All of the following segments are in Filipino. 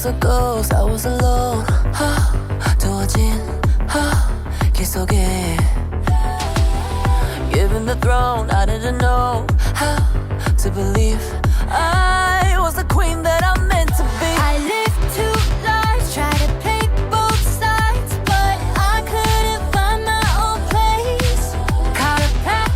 was a ghost, I was alone. 두어진 길 속에 given the throne, I didn't know how to believe I was the queen that I'm meant to be. I lived two lives, tried to play both sides, but I couldn't find my own place. Caught a pet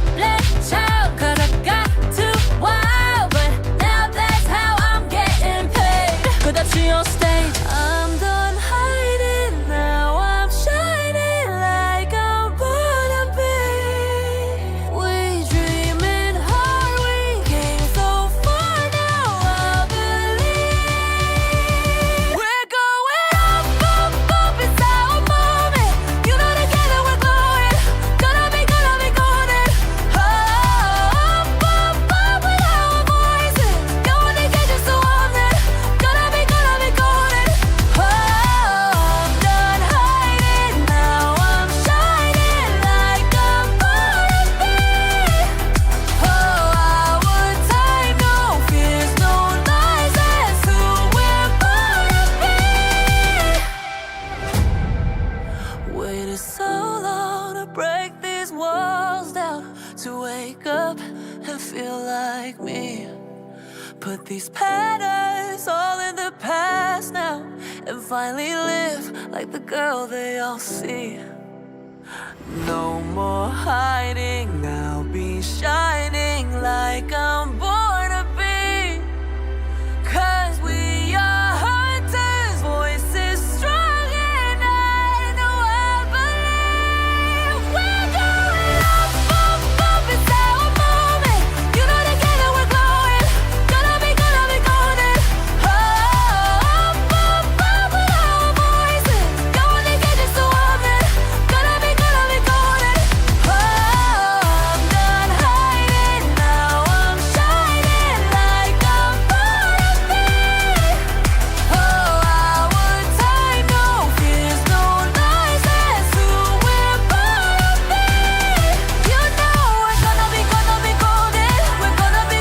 child, 'cause I got too wild, but now that's how I'm getting paid. 끝없이 on stage, I'm done hiding now, I'm shining like I'm born to be. We dreaming hard, we came so far, now I believe we're going up, up, up, it's our moment. You know together we're glowing, gonna be golden. Up, up, up with our voices, going to get you so on it. Gonna be golden. Oh, I'm done hiding now, I'm shining like I'm born to be. Oh, our time, no fears, no lies, that's who we're born to be. Waited so long to break these walls down, to wake up and feel like me. Put these patterns all in the past now, and finally live like the girl they all see. No more hiding, I'll be shining like I'm born to be. 'Cause we are hunters, voices strong, and I know I believe we're going up, up, up, it's our moment. You know together we're glowing, gonna be golden. Oh, up, up, up with our voices, going to get you so on it. Gonna be golden. Oh, I'm done hiding now, I'm shining like I'm born to be. Oh, our time, no fears, no lies, that's who we're born to be. You know we're gonna be golden. We're gonna be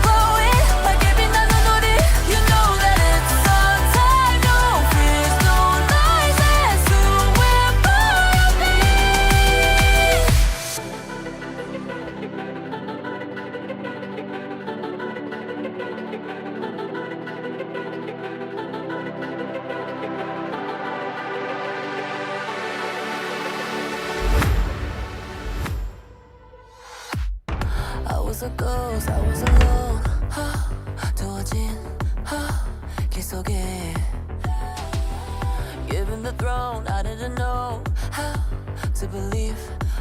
glowing, like every 나는 우리. You know that it's our time, no fears, no lies, that's who we're born to be. I was a ghost, I was alone. 두어진 길 속에 given the throne, I didn't know how to believe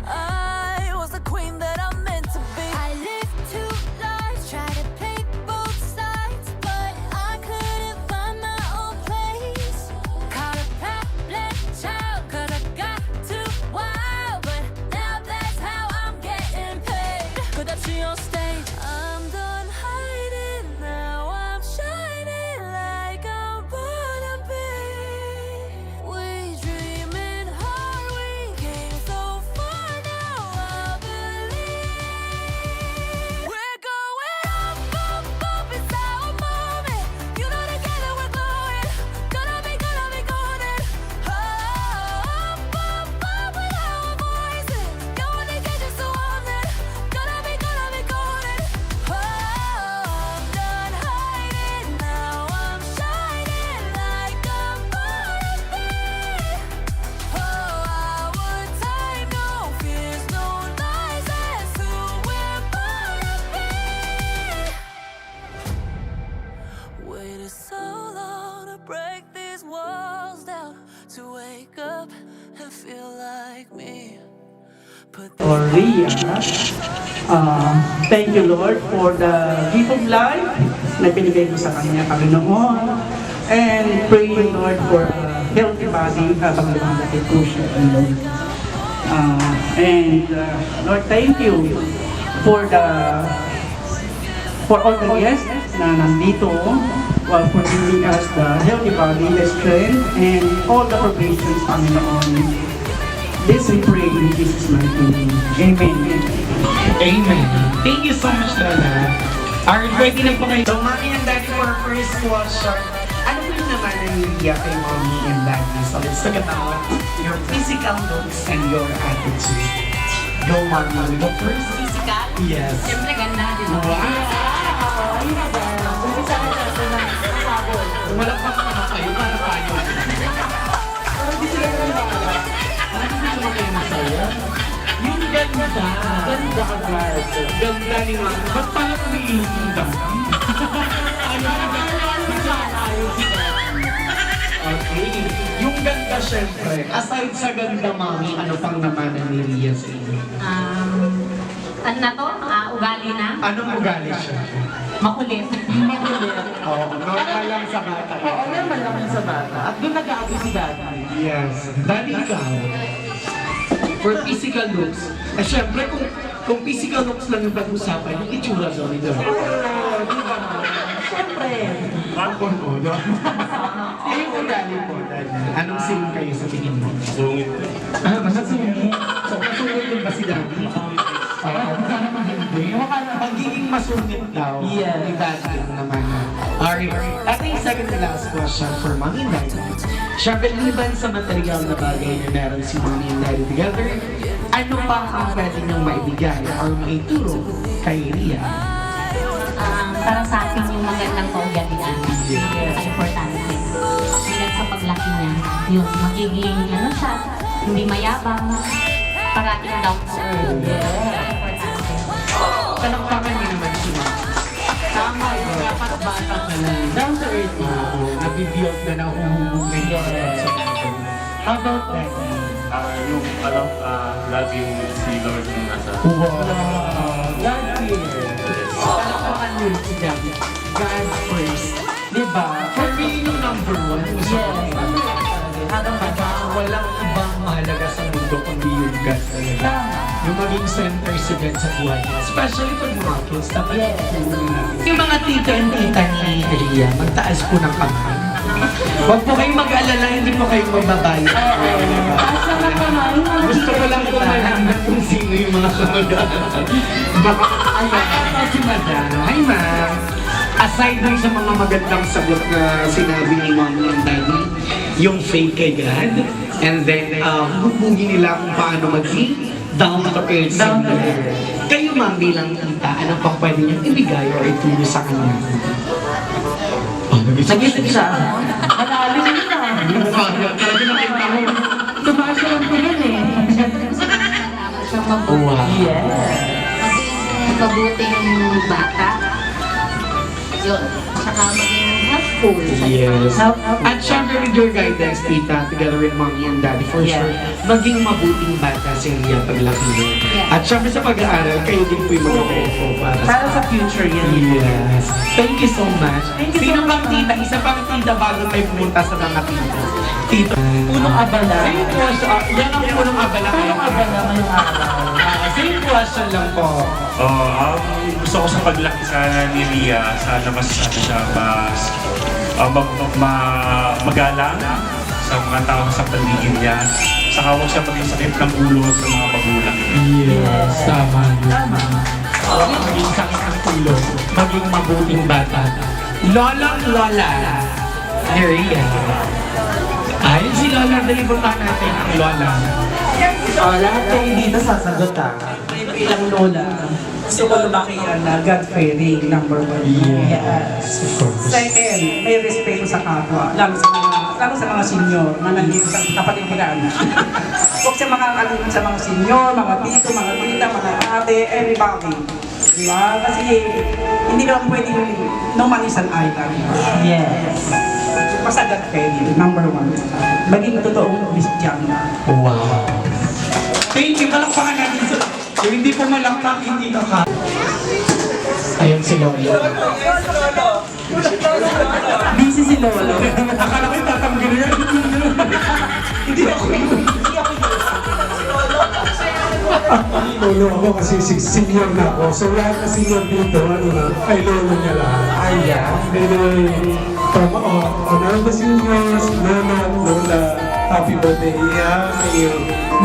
I was the queen that I'm meant to be. I lived two lives, tried to play both sides, but I couldn't find my own place. Caught a pet child, 'cause I got too wild, but now that's how I'm getting paid. 끝없이 on stage, I'm done hiding now, I'm shining like I'm born to be. We dreaming hard, we came so far, now I believe we're going up, up, up, it's our moment. You know together we're glowing, gonna be golden. Oh, up, up, up with our voices, going to get you so on it. Gonna be golden. Oh, I'm done hiding now, I'm shining like I'm born to be. Oh, our time, no fears, no lies, that's who we're born to be. Waited so long to break these walls down, to wake up and feel like me. Put Or Rhea. Thank you, Lord, for the gift of life na binigay mo sa kanya, Panginoon. And pray, Lord, for a healthy body habang lumalaki po siya, Lord. Lord, thank you for all the guests na nandito, for giving us the healthy body, the strength, and all the provisions, Panginoon. This we pray in Jesus' mighty name. Amen. Amen. Thank you so much, Lola. Are you ready na po kayo? So, mami and daddy po for our first question, ano po yung naman ang Lydia kay mommy and daddy? So let's talk about your physical looks and your attitude. Go, mommy. Go first. Physical? Yes. Siyempre ganda, di ba? Wow! Ayun na ba? Umpisa na siya sa sabon. Wala pa naman kayo para tayo. Pero hindi sila naman bahala. Ano gusto mo kayo masaya? Yung ganda. Ganda ka, guys. Ganda ni mami. Ba't parang umiinom yung dami? Okay. Yung ganda, syempre. Aside sa ganda, mami, ano pang naman ang niliya sa inyo? Ano na to? Ugali na? Anong ugali siya? Makulit. Makulit. Oo, normal lang sa bata. Oo, naman naman sa bata. At doon nag-aabi si Daddy. Yes. Daddy, ikaw. For physical looks, syempre kung physical looks lang yung pag-usapan, yung itsura daw ni Daddy. Siyempre. Ako no, no? Yung ugali po, Daddy. Anong sim kayo sa tingin mo? Sungit. Masasungit. So, masungit din ba si Daddy? Baka naman hindi. Pagiging masungit daw. Yeah. Ni Daddy naman. Alright. At yung second to last question for Mommy and Daddy. Siyempre, liban sa material na bagay na meron si Mommy and Daddy together, ano pa ang pwede niyong maibigay or maituro kay Ria? Para sa akin yung magandang kaugalian. Ang importante. Hanggang sa paglaki niya, yung magiging, ano siya, hindi mayabang, parating down to earth. Importante. Palakpakan niyo naman si Mommy. Tama yun. Dapat bata ka na. Down to earth na. Nabibiyot na nahuhubog na yun. How about that? Yung alam, lagi yung si Lord yung nasa. Wow! God Palakpakan yun si Daddy. God first. Diba? For me, yung number one, gusto ko Yes. yun. Habang bata. Walang ibang mahalaga sa mundo kundi yung God talaga. Tama. Yung maging center si God sa buhay. Especially pag mga kids, dapat Yes. yung mga tito and tita ni Ria, magtaas po ng kamay. Huwag po kayong mag-alala, hindi po kayong magbabayad. Asa na kamay? Gusto ko lang po malaman kung sino yung mga kamag-alala. Baka, ayan, si Madam. Hi, ma'am. Aside dun sa mga magandang sagot na sinabi ni Mommy and Daddy, yung faith kay God, and then hubugin nila kung paano maging down to earth. Down to earth. Kayo, ma'am, bilang tita, ano pa pwede niyang ibigay or ituro sa kanya? Nagising siya. Malalim yun ah. Talaga nakita mo. Tumasyalan ko yun eh. Dapat siyang mabuti. Wow. Yes. Maging mabuting bata. Yun. Tsaka maging helpful. sa Yes. Help. At syempre with your guidance, tita, together with Mommy and Daddy, for Yeah. sure, maging mabuting bata si Ria paglaki mo. Yeah. At syempre sa pag-aaral, kayo din po yung mag-ofo para Para sa future yan. Yes. Thank you so much. Thank you so Sino much. bang tita? Isa pang tita bago tayo pumunta sa mga tita. Tito. Punong abala. Same question. Yan ang punong abala. Punong abala ngayong araw. Same question lang po. Gusto ko sa paglaki sana ni Ria, sana mas ano siya, mas magalang sa mga tao sa paligid niya. Saka huwag siya maging sakit ng ulo sa mga magulang. Yes, tama. Maging sakit ang ulo. Maging mabuting bata. Lolang Lola. There you go. Ayun si Lola, dalibutan natin ang Lola. Lahat kayo dito sasagot ah. May ilang lola. Gusto ko lumakihan na God-fearing, number one. Yes, of course. Second, may respeto sa kapwa. Lalo sa mga senior na nandito sa kapatiran. Huwag sa mga sa mga senior, mga tito, mga tita, mga ate, everybody. Diba? Kasi hindi naman pwedeng no man is an island. Yes. Basta God-fearing, number one. Maging totoong Christian. Wow. Thank you. Malakpakan natin sa... Yung hindi po malakpak, hindi ka. Ayun si Lolo. Busy si Lolo. Akala ko yung tatanggal yan. Hindi ako yun. Lolo ako kasi senior na ako. So lahat na senior dito, ano na, ay lolo niya lahat. Ayan. Anyway, from honor the seniors, Lola, Lola, happy birthday. Yeah,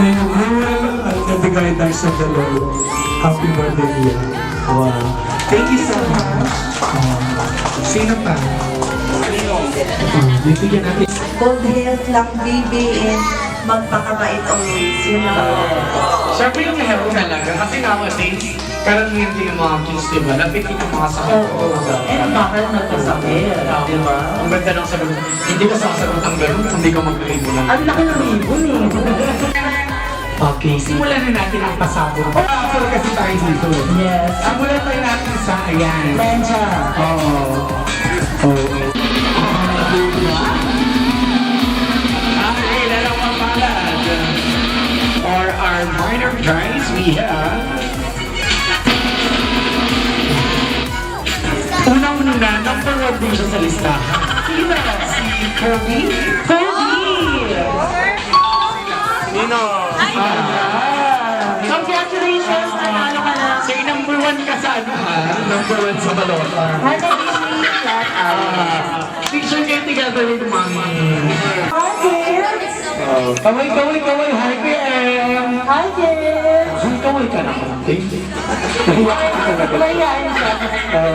may you well and the guidance of the Lord. Happy birthday, Lia. Wow. Thank you so much. Sino pa? Bibigyan natin. Good health lang, baby, and magpakabait always. Yun lang po. Siyempre yung health talaga. Kasi nowadays, karamihan din yung mga kids, di ba? Napit yung mga sakit. And bakit nagkasakit, di ba? Ang ganda ng sagot. Hindi ka sasagot ang gano'n kung hindi ka mag-ribo lang. Ang laki ng ribbon eh. Okay, simulan na natin ang pasabog. Pasabog kasi tayo dito. Yes. Simulan tayo natin sa, ayan. Lencha. Oo. Oo. Okay, dalawang palad. For our minor prize, we have... Unang-una, number 1 din siya sa listahan. Sino? Si Kirby? Nino? Congratulations! Nanalo ka na. So, yung number 1 ka sa ano ha? Number 1 sa balota. Picture kayo together with mommy. Kaway, kaway, kaway. Hi, Kim! Hi, Kim! Ay, kaway ka na konti. Mayayain ka.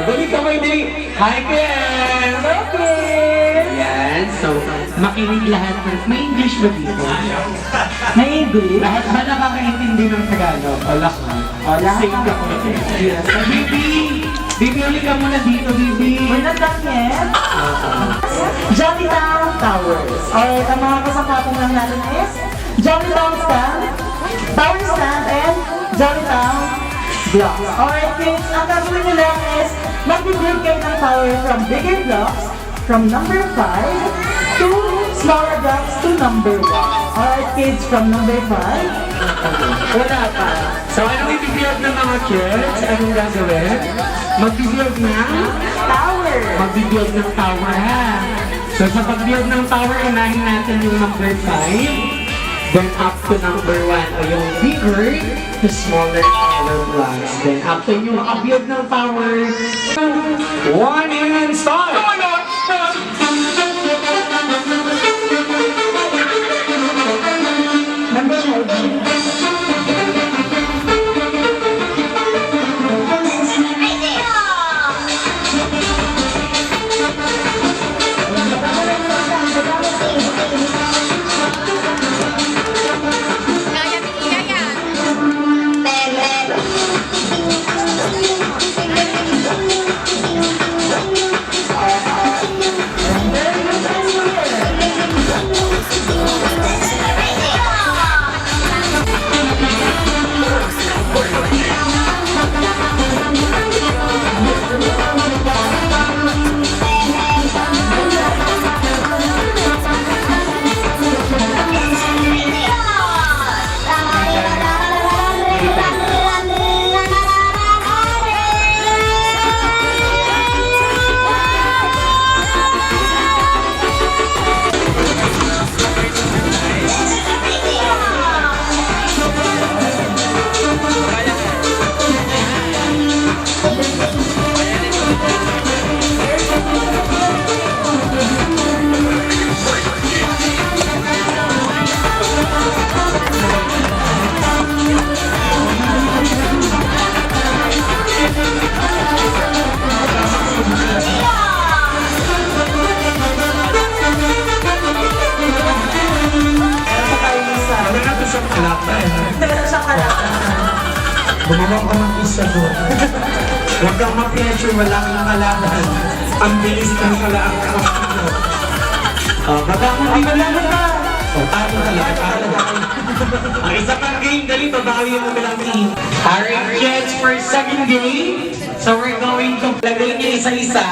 Dali, kaway, dali. Hi, Kim! Okay! Yan, so, makinig lahat. May English ba dito? May English? Lahat ba nakakaintindi ng Tagalog? Wala ka. Same ka po. Yes. Bibi! Bibi, ulit ka muna dito, Bibi. We're not done yet. Jollytown Towers. Alright, ang mga kasapatan lang natin is Jollytown Stand, Tower Stand, and Jollytown Blocks. Alright kids, ang gagawin nyo lang is mag-build kayo ng tower from bigger blocks from number 5 to smaller blocks to number 1. Alright kids, from number 5. Wala pa. So, anong i-build ng mga kids? Anong gagawin? Mag-build ng? Tower. Mag-build ng tower, ha? So, sa pag-build ng tower, unahin natin yung number 5. Then, up to number 1. O yung bigger to smaller tower blocks. Then, after yung maka-build ng tower, 1 and start! Oh my God! Number 5. Gumawa ka ng isa doon. Huwag kang ma-pressure, wala kang nakalaban. Ang bilis ng kalaang kapatid. Baka kung di ba lang ba? Talo talaga. Ang isa pang game, dali, babawi mo bilang team. Alright, kids, for second game. So we're going to lagay niyo isa-isa.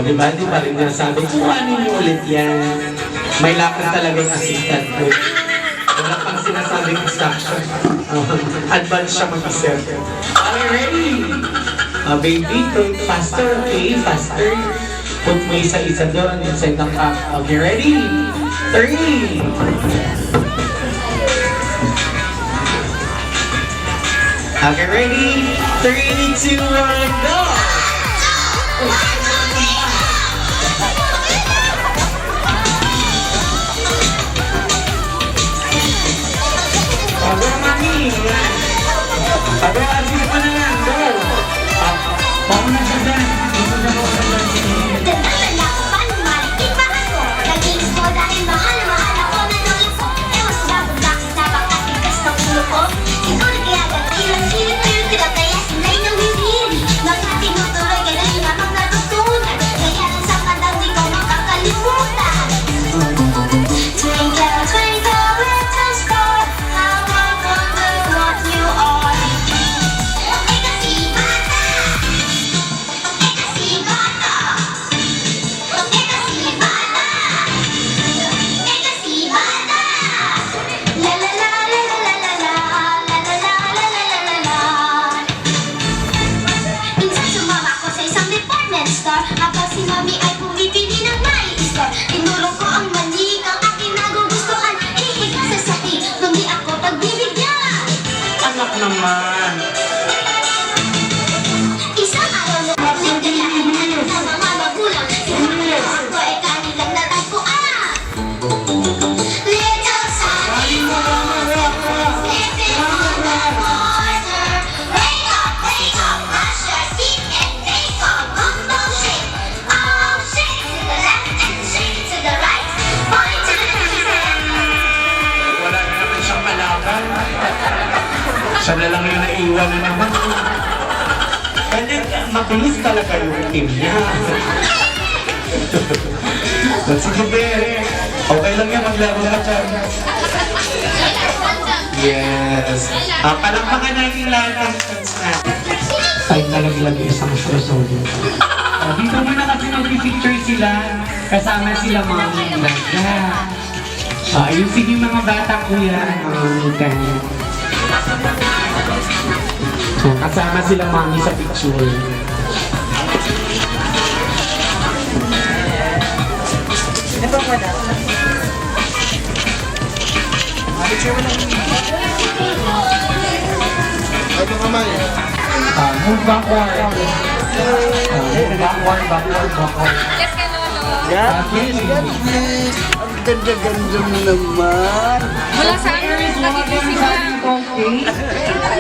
Di ba? Di ba rin nasabi? Kuhanin niyo ulit yan. May lakad talaga yung assistant ko. Wala pang sinasabing instruction. Advance siya mag-isip. Okay, ready? Baby, throw it faster, okay? Faster. Put mo isa-isa doon inside ng cup. Okay, ready? 3. Okay, ready? 3, 2, 1, go! Mami! Sabi, Wala na naman. Kasi mabilis talaga yung team niya. Sige, Bere. Okay lang yan, maglaro ka dyan. Yes. Palakpakan natin lahat ng fans natin. Ay, nalaglag yung isang strosodio. Dito muna kasi mag-picture sila. Kasama sila mga mga. Yung sige mga bata kuya. Kasama sila mami sa picture. Move backward. Backward. Yes, ka, Lolo. Ang ganda-ganda mo naman. Mula sa amin, nagigising ka.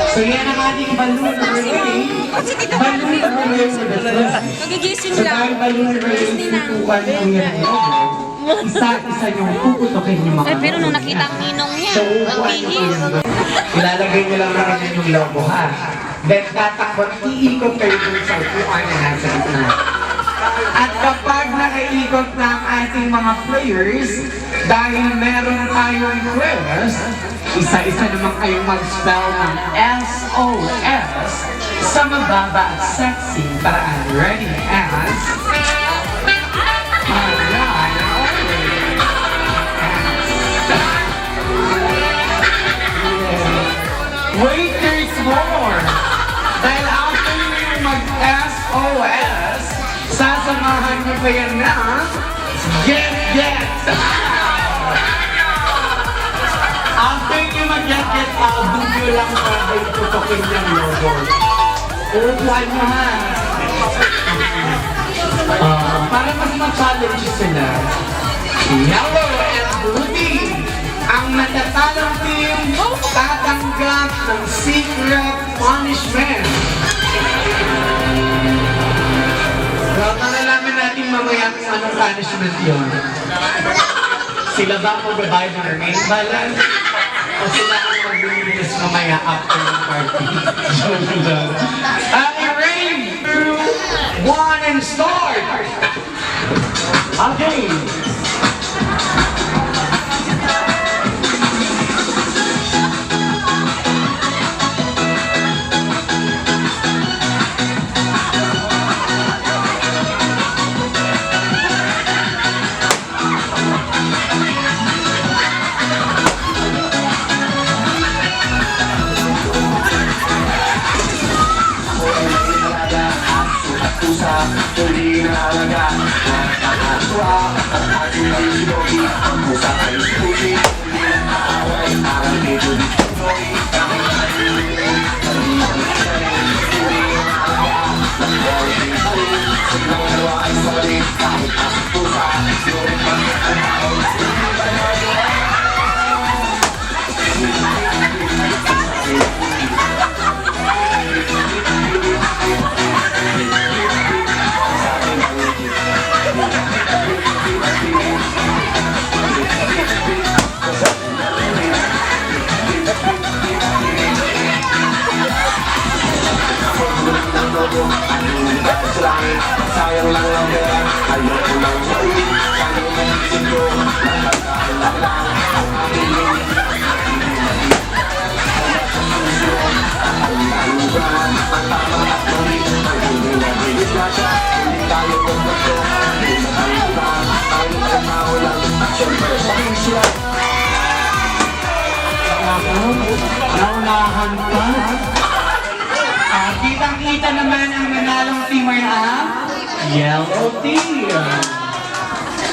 So yan ang ating balloon rating. Balloon rating. Nagigising So lang. dahil balloon rating, tutukan mo yan. Isa-isa yung puputokin yung mga. Pero nung nakita ang ninong niya, So, ang upuan niyo po bihis. yan. Ilalagay niyo lang naman yan yung logo ha. Then tatakot, iikot kayo dun sa upuan na nasa gitna. At kapag nakaikot na ang ating mga players, dahil meron tayong quiz, isa-isa naman kayong mag-spell ng SOS sa mababa at sexy paraan. Ready? And... Alright, okay. Wait, there's more! Dahil after nyo mag-SOS, sasamahan nyo pa yan na Get! After nyo mag-Get, album nyo lang para itutukin yung logo. Uupuan nyo ha. Para mas ma-challenge sila. Yellow and blue team. Ang natatalong team tatanggap ng secret punishment. Well, malalaman natin mamaya kung anong punishment yun. Sila ba ang magbabayad ng remaining balance? O sila ang magbibigis mamaya after ng party? Joke lang. Ready, 2, 1, and start! Okay. Sayang lang ang pera, ayoko lang mauwi. Sana umagising ko, nagkakalat lang ang aking ang tama at mali, ang hindi nagigit na siya. Hindi tayo kumbato, hindi sa kalimutan. Tayo ay mawalang, at syempre sa isla. Naunahan pa. Kitang-kita naman ang nanalong team ay ang Yellow Team.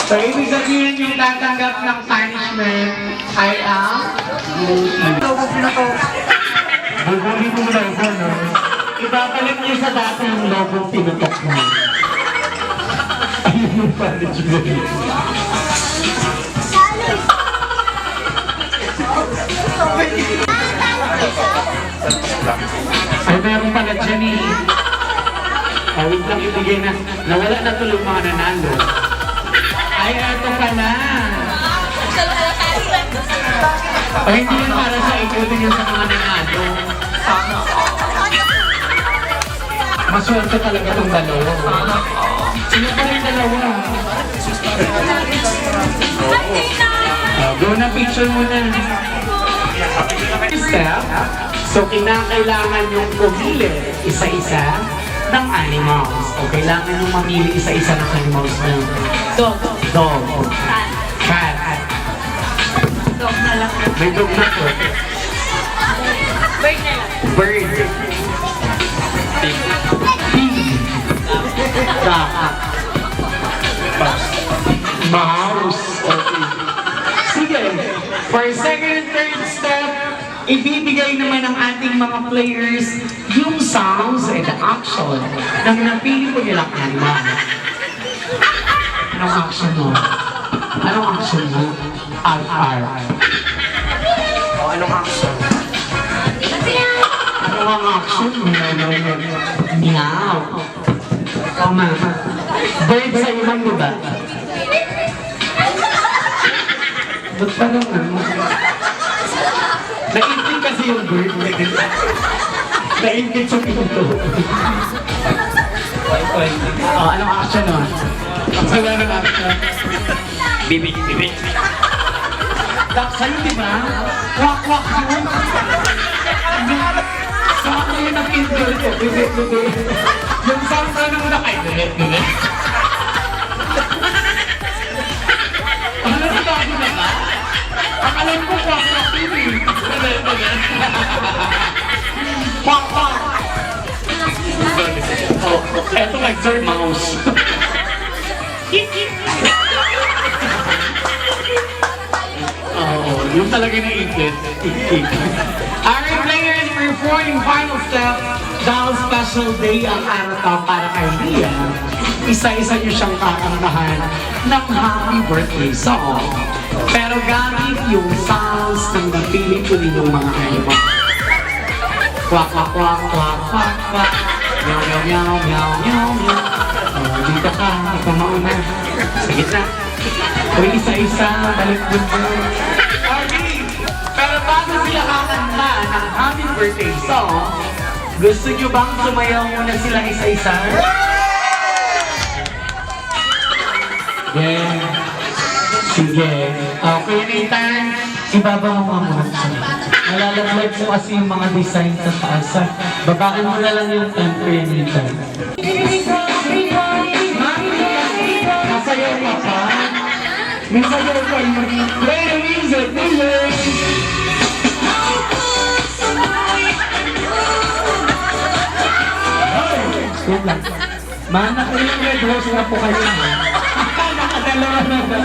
So, ibig sabihin yung tatanggap ng punishment ay ang Blue Team. Bubuli mo na ito, no? Ibabalik niyo sa dati yung logo pinutok mo. Ayun yung punishment. Ay, meron pala dyan eh. Huwag lang ibigay na. Nawala na tuloy mga nanalo. Ay, eto pala. Ay, hindi yan para sa ikaw din yan sa mga nanalo. Maswerte talaga itong dalawa. Sino pa rin dalawa? Go na, picture muna. Step. So, kinakailangan yung pumili isa-isa ng animals. O, kailangan yung mamili isa-isa ng animals na Dog. dog. Cat. Cat. Dog na lang. May dog na po. Bird na lang. Bird. Pig. Duck. Mouse. Okay. Sige. For second and third step, ibibigay naman ng ating mga players yung sounds and action ng napili ko nilang animal. Anong action mo? Anong action mo? R. O, anong action? Ano ang action? Meow. Tama. Bird sa iman mo ba? Ba't parang ano? Nainggit kasi yung bird. Nainggit sa pinto. Oh, anong action mo? Wala nang action. Bibig. Duck sa'yo, di ba? Kwak yun. Saan yun ang pinto ko? Bibig. Yung sound ka nang nakay. Bibig. Ano na bago na ba? Ang alam ko, kwak yun. Kwak. Oh, eto like Sir Mouse. Oh, yung talaga naikit. Alright, players, we're performing final step. Dahil special day ang araw to para kay Lia, isa-isa niyo siyang kakantahan ng happy birthday song. Pero gamit yung sounds ng napili ko ninyong mga animal. Kwak, kwak, kwak, kwak, kwak, kwak. Meow, meow, meow, meow, meow, meow. Oh, dito ka, ikaw mauna. Sa gitna. Uy, isa-isa, balik mo. Okay, pero bago sila kakanta ng happy birthday song, gusto nyo bang sumayaw muna sila isa-isa? Yeah. Sige. Okay, Nathan. Ibaba mo muna. Nalalaglag mo kasi yung mga design sa taas. Babaan mo na lang yung temper, Nathan. Masayaw ka pa? Masayaw ka yung play the music, music! Wait lang. Mana ko yung red rose na po kayo. Nakadalawa na ba?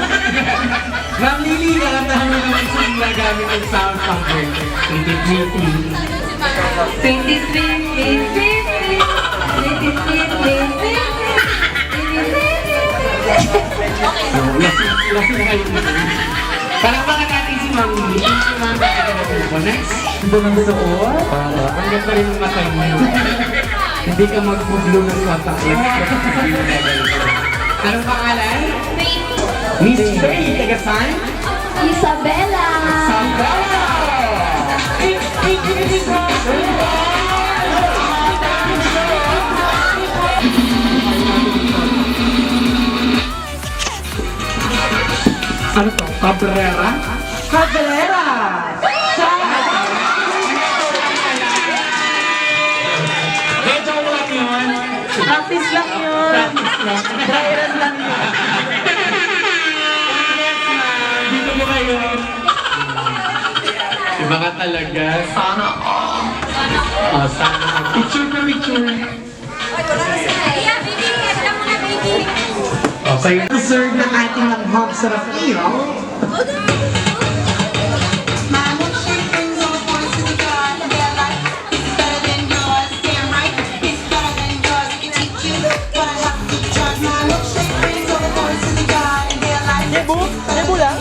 Ma'am Lily, nakantahan mo naman sila gamit ang sound cover. 2020. Lasing na kayo. Parang baka natin si Ma'am Lily. Si Ma'am Lily. Next. Ito ng suot. Ang ganda rin ng mata mo. Hindi ka mag-buglo ng contact lens. Anong pangalan? Miss Faye. Taga saan? Isabella! Isabella! Ano to? Cabrera? Cabrera! Medyo lang yun. Practice lang yun. Dry run lang yun. Dito mo kayo. Iba ka talaga. Sana all. Oh, sana all. Picture na picture. Oh, sa'yo. Serve ng ating langhap sa Rafio. Debo lang.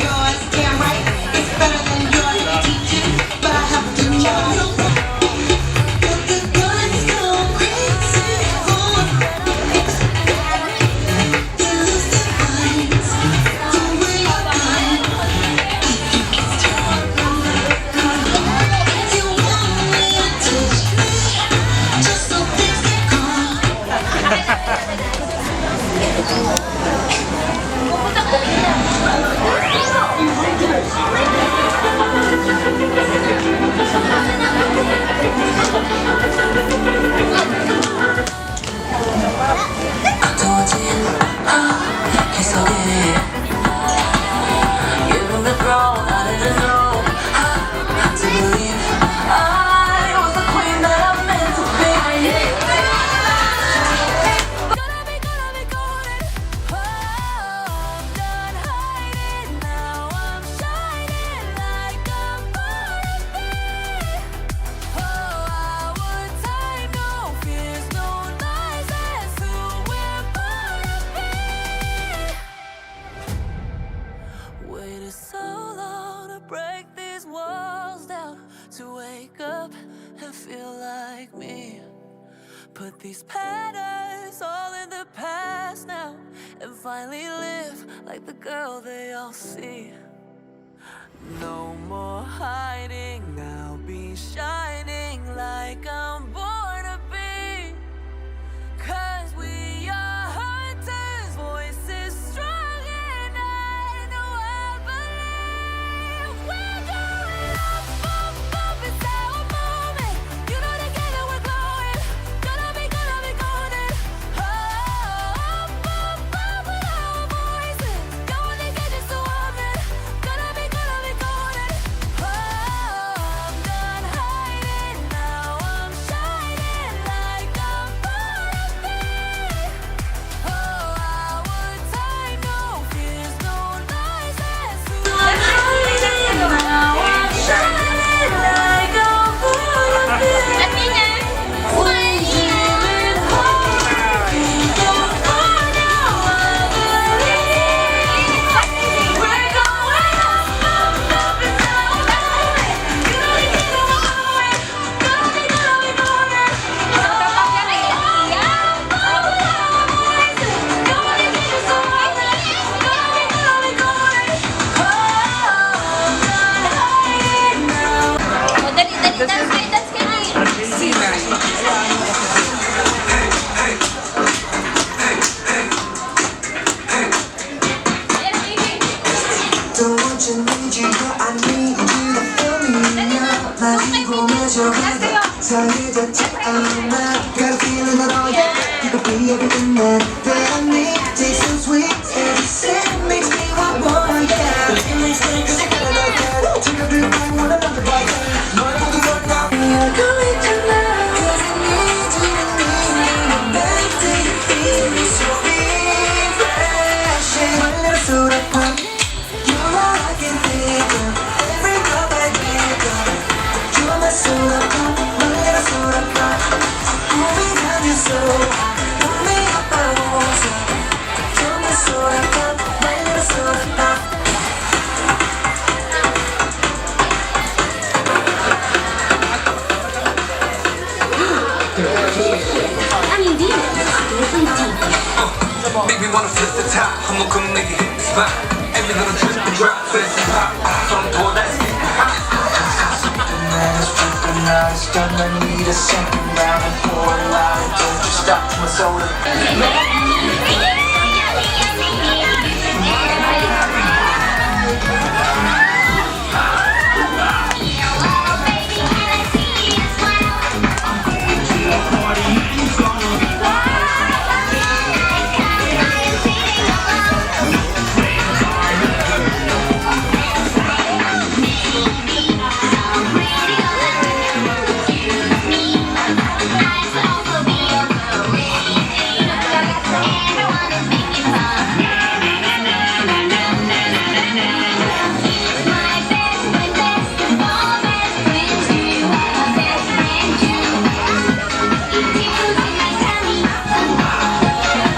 these patterns all in the past now and finally live like the girl they all see. No more hiding, I'll be shining like I'm born to be. 'Cause we are hunters, voices strong, and I know I believe we're going up, up, up, it's our moment. You know together we're glowing, gonna be golden. Oh, up, up, up with our voices, going to get you so often, gonna be golden. Oh, I'm done hiding, now I'm shining like I'm born to be. Oh, our time, no fears, no lies, that's who I'm hiding, now I'm shining like I'm born to be. We're living hard, go far now, I believe. We're going up, up, up, it's our moment. You know you keep it going, gonna be golden. Oh, up, up with our voices, going to get you so often, gonna be golden. Oh, I'm done hiding now. Dance kayo. Don't want you, need you, yeah, I need you to feel me now. 마시고 마셔봐 사이다 time now. Got a feeling that all you could be everything that I need. Taste so sweet, every sip makes me want more, yeah. It makes me cause you gotta like that. Take a big bang, wanna love the bite. 너의 모든 걸 now. You're going tonight cause I need you, make me feel so refreshing. One little soda pop. You're all I can think of. Every cup I drink of. You're my soda pop, my little soda pop. Moving down your soul, put me up, I won't stop. You're my soda pop, my little soda pop. Make me wanna flip the top. I'ma come make it hit the spot. Every little drip and drop, fancy pop. From pour that stick. Man, it's dripping out, it's gonna need a second round and pour it out. Don't you stop my soda.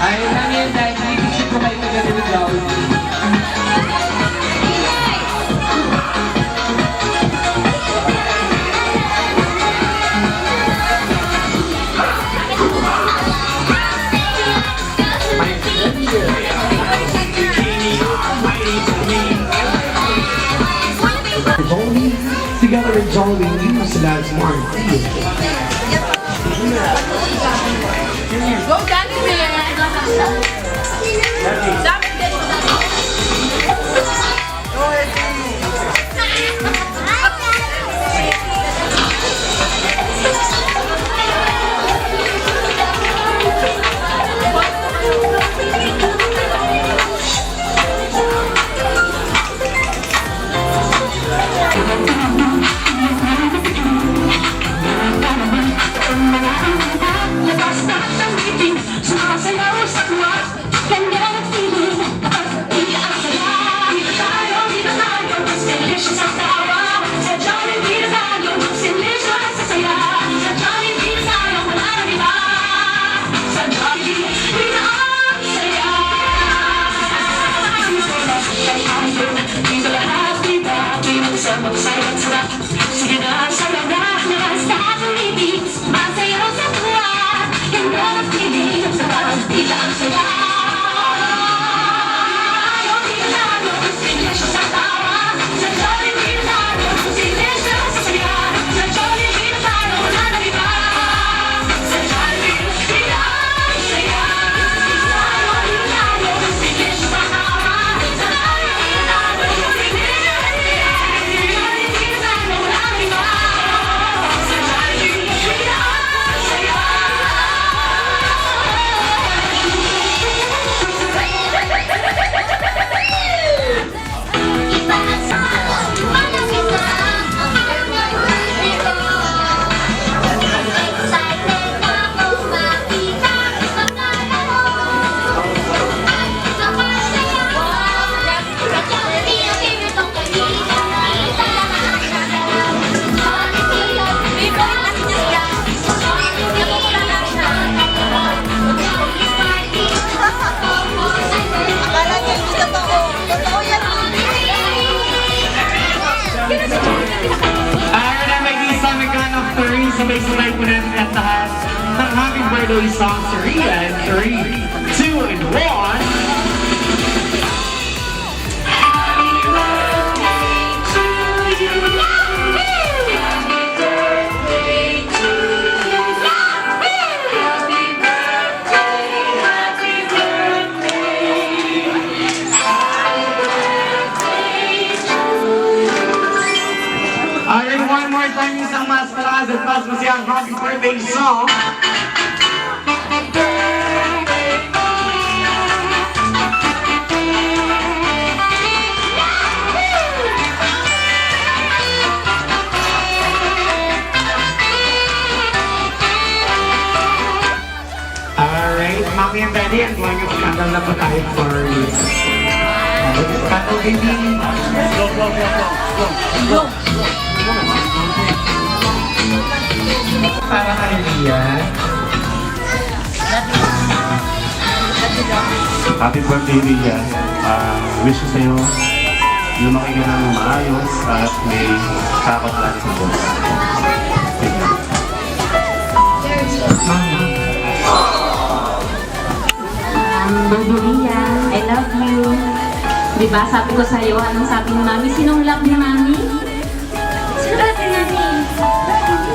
Ayun lang yun, dahil hindi ko kayo magagawa. Jolie, together with Jolie, you must have smart. Go, Danny, Let's start the meeting. So I say, I was Alright, na may isang count of 3. Sabay-sabay po natin at lahat ng happy birthday song sa Rian. 3, 2, and 1. Alright, one more time, isang mas malakas at mas masayang happy birthday song. Alright, mommy and daddy, ang going to kandang na po tayo for Kato baby. Go, go, go, go, go. Para kay Rian. Happy birthday, Ria. Wish ko sa'yo lumaki ka ng maayos at may takot lagi sa buhay. Baby Rian, I love you. Diba, sabi ko sa'yo, anong sabi ni Mami? Sinong love ni Mami? Sino love ni Mami?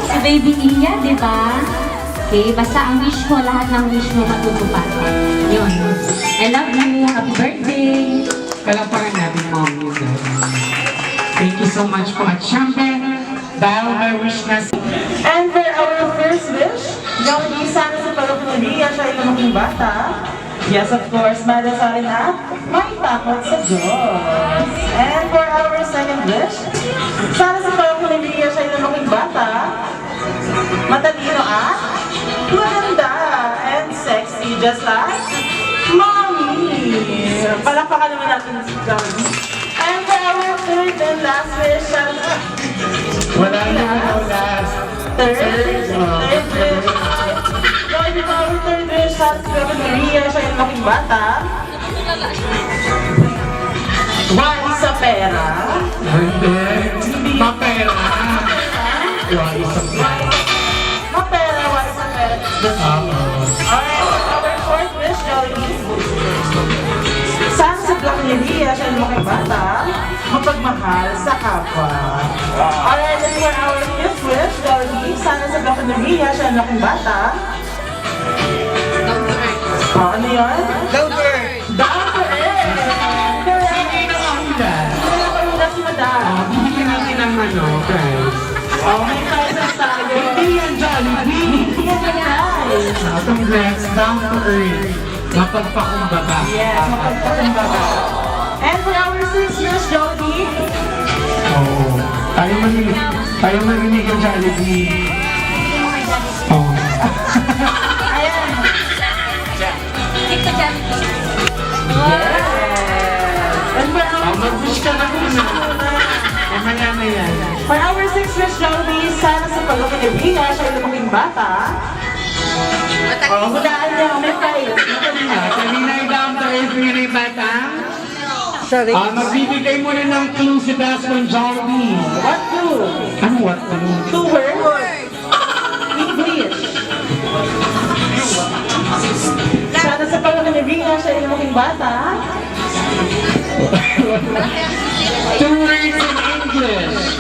Si Baby Iya, diba? Okay, basta ang wish mo, lahat ng wish mo matutupad. Yun. I love you. Happy birthday. Palapakan natin, mommy and daddy. Thank you so much po. At syempre, dahil may wish na And for our first wish, Jollibee, sana sa pagkakulihan siya ay lumaking bata. Yes, of course, madasalin na may takot sa Diyos. And for our second wish, sana sa pagkakulihan siya ay lumaking bata, matalino at maganda and sexy, just like Mommy. Palakpakan naman natin si Jollibee. And for our third and last wish, sana sa wala na ang last. Third wish. Jollibee, our third wish, sana sa Maria, siya yung laking bata. One sa pera. Hindi. Mapera. Wala sa pera. Mapera, one sa pera. Alright, our fourth wish, Jollibee. Sana sa Black Maria, siya yung laking bata. Mapagmahal sa kapwa. Alright, and for our fifth wish, Jollibee, sana sa Black Maria, siya yung laking bata. Ano yun? Down to earth. Down to earth! Correct! Sino ang dad? Sino na kanina si Madam? Bibigyan natin ng ano, guys. Oh, may prizes tayo. Hindi yan, Jollibee. Hindi yan na guys. Congrats, down to earth. Mapagpakumbaba. Yes, mapagpakumbaba. And for our sixth wish, Jollibee. Oo. Tayo marinig yung Jollibee. Oo. Ayan. Tito Jollibee. Yes. And for our Mag-wish ka na muna. Mamaya na yan. For our sixth wish, Jollibee, sana sa pagkakulibina, siya yung lumaking bata. Oh, hulaan niya, may prize. Kanina yung down to earth yung yung bata. Sorry. Magbibigay mo na ng clue si Dasmon Jollibee. What clue? Ano what clue? 2 words. English. Sana sa pagkakulibina, bata. Two words in English.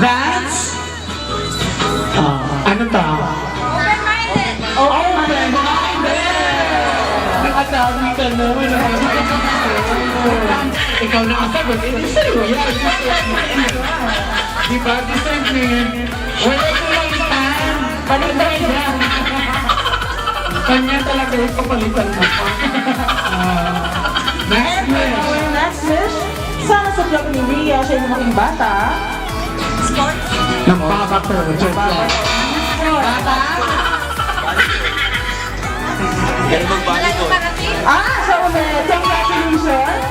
That's... ano to? Open-minded! Nakatabi ka naman. Ikaw na ang sagot. Hindi sa'yo. Diba? Deserve na yan. Wala ko lang tan. Palitan yan. Kanya talaga yung kapalitan mo. Next wish. Our next wish, sana sa vlog ni Rhea, siya yung maging bata. Ng baba to. Bata? So ulit, congratulations!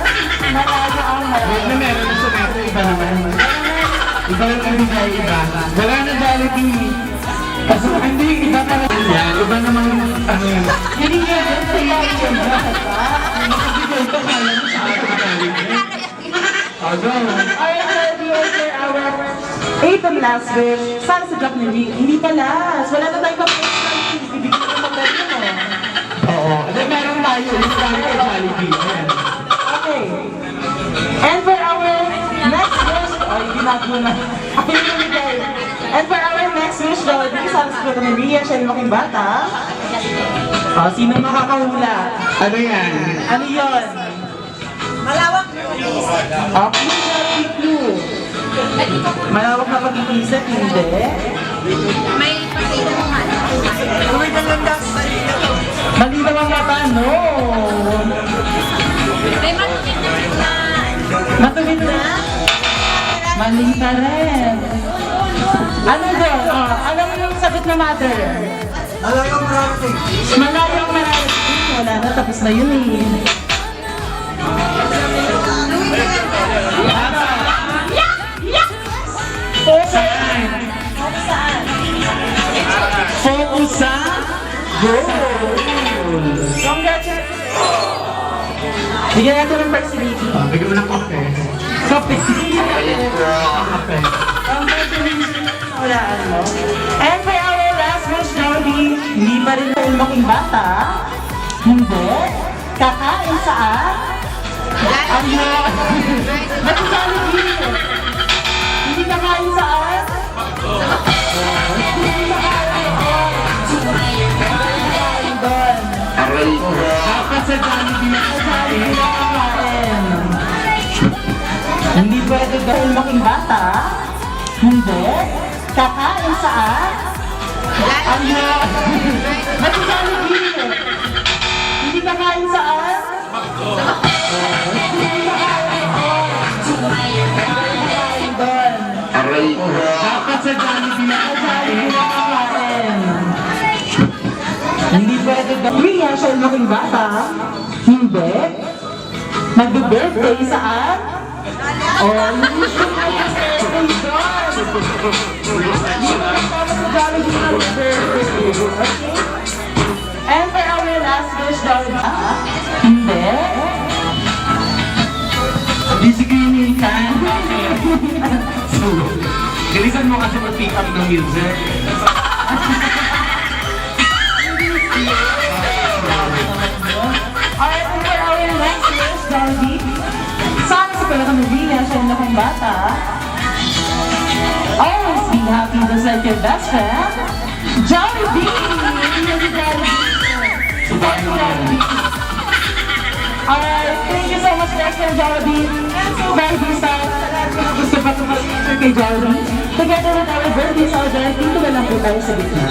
Malayo ang Wait na meron na sa meron. Iba naman. Iba lang ang bigay iba. Wala na Jollibee. Kasi hindi, iba pa rin yan. Iba naman ano yun. Hindi nga yun, sila yung bata. Nakabigay pa kaya mo sa ating Jollibee. Go. Alright, so we are for our 8th and last wish. Sana sa vlog ni Rhea. Hindi pala. Wala na tayong pa-personal. Ibigay ko na magdali mo. Oo. Then meron tayo. Yung kaya Jollibee. Ayan. Okay. And for our next wish, ay, ginagawa na. Ayun yung bigay. And for our next wish, Jollibee, sana sa vlog ni Rhea, siya yung maging bata. Sino makakahula? Ano yan? Ano yun? Malawak clue. Malawak na pag-iisip, hindi. May pakita mo nga. Malinaw ang mata, no? May matukin na. Matuwid na? Mali ka rin. Ano doon? Ano yung sagot na mother? Malayong mararating. Malayong mararating. Wala na, tapos na yun eh. Focus sa goal. Congratulations! Bigyan natin ng personality. Bigyan mo ng kape. Kape. Kape. Congratulations! Walaan mo. And for our last wish, Jollibee, hindi pa rin tayo maging bata. Hindi. Kakain saan? Ano? Ba't yung Jollibee? Hindi kakain saan? Hindi kakain doon. Dapat sa Jollibee na Jollibee na kakain. Hindi pwede dahil maging bata. Hindi. Kakain saan? Ano? Ba't yung Jollibee? Hindi kakain saan? Hindi kakain doon. dapat sa Jollibee na Jollibee na kakain. Hindi pwede dahil Rhea siya yung maging bata. Hindi. Mag-birthday saan? Or hindi siya mag-birthday doon. Jollibee na mag-birthday. Okay? And for our last wish, Jollibee. Hindi. Hindi siginin ka. So, galisan mo kasi mag-pick up ng music. Alright, and for our next wish, Jollibee. Sana sa pala kami Rhea, siya yung lakang bata. Always be happy just like your best friend. Jollibee! Alright, thank you so much, best friend Jollibee. Birthday star, sa lahat ng gusto pa tumag-picture kay Jollibee. Together with our birthday soldier, dito na lang po tayo sa gitna.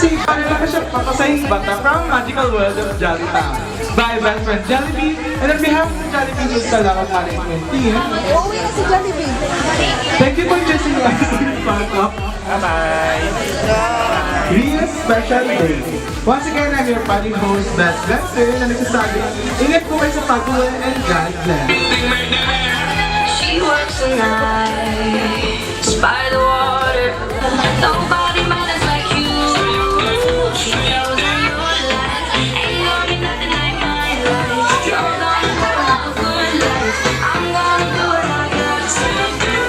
Si Panela siya papasahing bata from Magical World of Jolly Town by best friend Jollibee. And on behalf of Jollibee News Calao Management Team, Uuwi na si Jollibee. thank you for choosing us as part of Real Special Day. Once again, I'm your party host, Beth Lester, na nagsasabi, ingat po kayo sa pag-uwi and God bless. She works the night by the water. Nobody matters like you. She knows that your life ain't gonna be nothing like my life. You're gonna have a good life. I'm gonna do what I gotta do.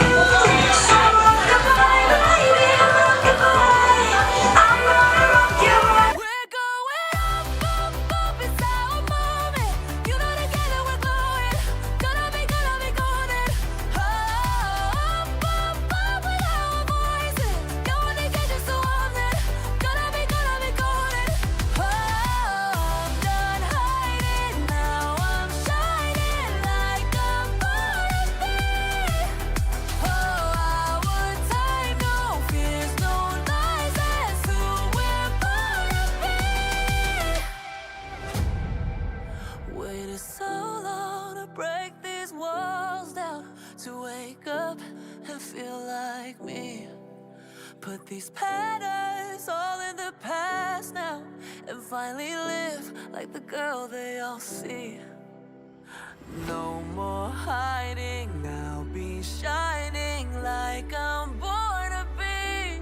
So goodbye, baby, goodbye. I'm gonna rock you. We're going up, up, up, it's our moment. You know together we're glowing. Gonna be golden. Up, up, up with our voices. Going to get you so warm then. Gonna be golden. Oh, I'm done hiding now. I'm shining like I'm born to be. Oh, our time, no fears, no lies. That's who we're born to be. Waited so long to break these walls down, to wake up and feel like me. Put these patterns all in the past now, and finally live like the girl they all see. No more hiding, I'll be shining like I'm born to be.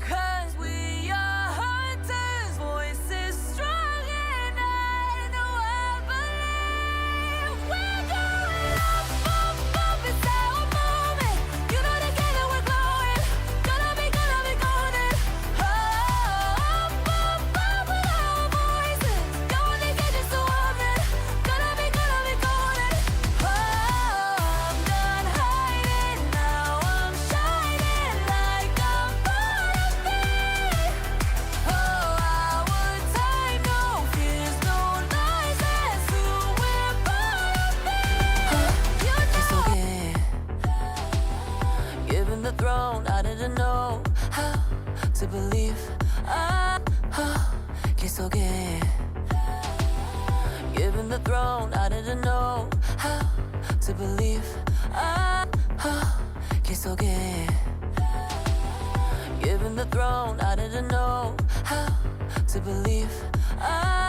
'Cause we are hunters, voices strong, and I know I believe we're going up, up, up. It's our moment. You know together we're glowing. Gonna be golden. Oh, up, up, up with our voices. Going to get you so warm then. Gonna be golden. Oh, I'm done hiding now. I'm shining like I'm born to be. Oh, our time, no fears, no lies. That's who we're born to be. It's okay. Given the throne, I didn't know how to believe. It's okay. Given the throne, I didn't know how to believe. It's okay. Given the throne, I didn't know how to believe.